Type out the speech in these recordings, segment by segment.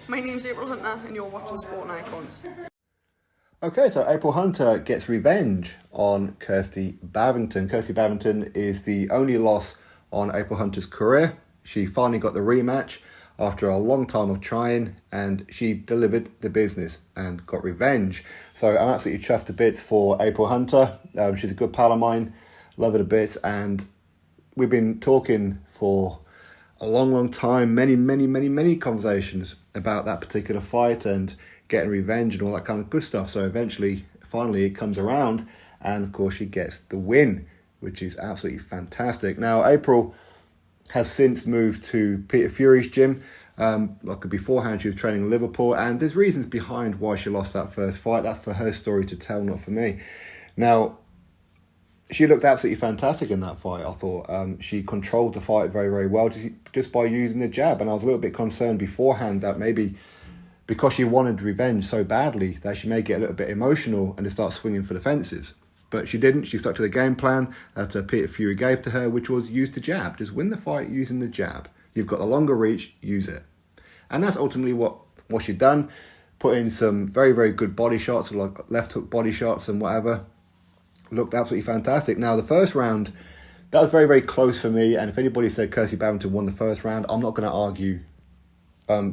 My name's April Hunter and you're watching Sport and Icons. Okay, so April Hunter gets revenge on Kirsty Bavington. Kirsty Bavington is the only loss on April Hunter's career. She finally got the rematch after a long time of trying, and she delivered the business and got revenge. So I'm absolutely chuffed to bits for April Hunter. She's a good pal of mine, love her to bits, and we've been talking for a long time, many conversations about that particular fight and getting revenge and all that kind of good stuff. So finally it comes around, and of course she gets the win, which is absolutely fantastic. Now April has since moved to Peter Fury's gym. Like beforehand, she was training in Liverpool, and there's reasons behind why she lost that first fight. That's for her story to tell, not for me. Now, she looked absolutely fantastic in that fight, I thought. She controlled the fight very well just by using the jab, and I was a little bit concerned beforehand that maybe because she wanted revenge so badly that she may get a little bit emotional and just start swinging for the fences. But she didn't. She stuck to the game plan that Peter Fury gave to her, which was use the jab. Just win the fight using the jab. You've got the longer reach, use it. And that's ultimately what she'd done. Put in some very good body shots, like left hook body shots and whatever. Looked absolutely fantastic. Now, the first round, that was very close for me. And if anybody said Kirsty Bavington won the first round, I'm not going to argue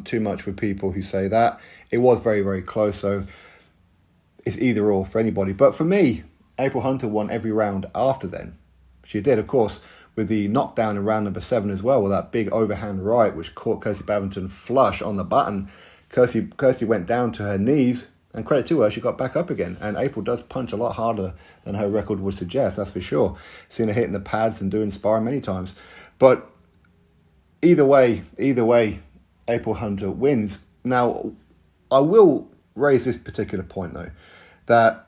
too much with people who say that. It was very close, so it's either or for anybody. But for me, April Hunter won every round after then. She did, of course, with the knockdown in round number 7 as well, with that big overhand right, which caught Kirsty Bavington flush on the button. Kirsty went down to her knees, and credit to her, she got back up again. And April does punch a lot harder than her record would suggest, that's for sure. Seen her hitting the pads and doing sparring many times. But either way, April Hunter wins. Now, I will raise this particular point, though, that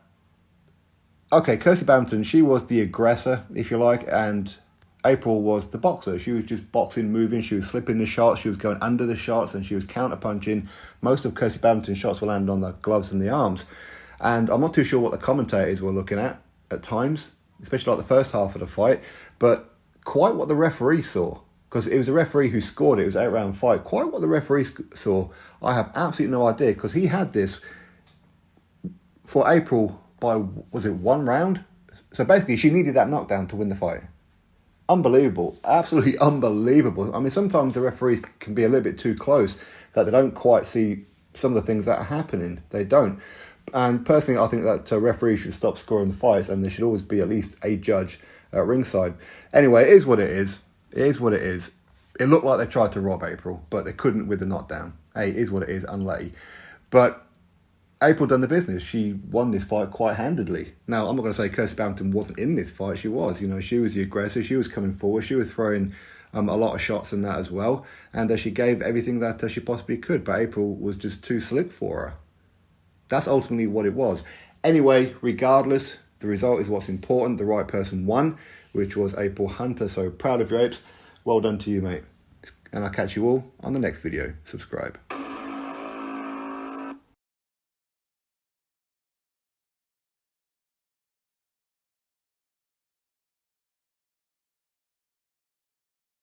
okay, Kirsty Bavington, she was the aggressor, if you like, and April was the boxer. She was just boxing, moving, she was slipping the shots, she was going under the shots, and she was counter-punching. Most of Kirsty Bavington's shots were landing on the gloves and the arms. And I'm not too sure what the commentators were looking at times, especially like the first half of the fight, but quite what the referee saw, because it was the referee who scored it. It was an 8-round fight. Quite what the referee saw, I have absolutely no idea, because he had this for April by, was it 1 round? So basically, she needed that knockdown to win the fight. Unbelievable. Absolutely unbelievable. I mean, sometimes the referees can be a little bit too close, that they don't quite see some of the things that are happening. They don't. And personally, I think that referees should stop scoring the fights, and there should always be at least a judge at ringside. Anyway, it is what it is. It is what it is. It looked like they tried to rob April, but they couldn't with the knockdown. Hey, it is what it is, unlucky. But April done the business. She won this fight quite handedly. Now, I'm not going to say Kirsty Bavington wasn't in this fight. She was. You know, she was the aggressor. She was coming forward. She was throwing a lot of shots in that as well. And she gave everything that she possibly could. But April was just too slick for her. That's ultimately what it was. Anyway, regardless, the result is what's important. The right person won, which was April Hunter. So proud of you, Apes. Well done to you, mate. And I'll catch you all on the next video. Subscribe.